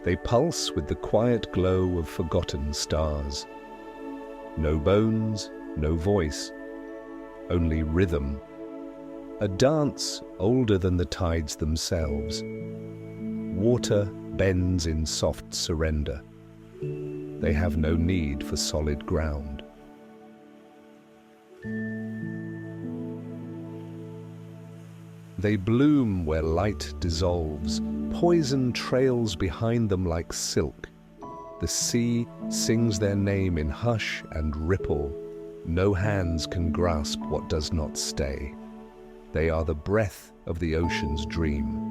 They pulse with the quiet glow of forgotten stars. No bones, no voice, only rhythm. A dance older than the tides themselves. Water bends in soft surrender. They have no need for solid ground. They bloom where light dissolves. Poison trails behind them like silk. The sea sings their name in hush and ripple. No hands can grasp what does not stay. They are the breath of the ocean's dream.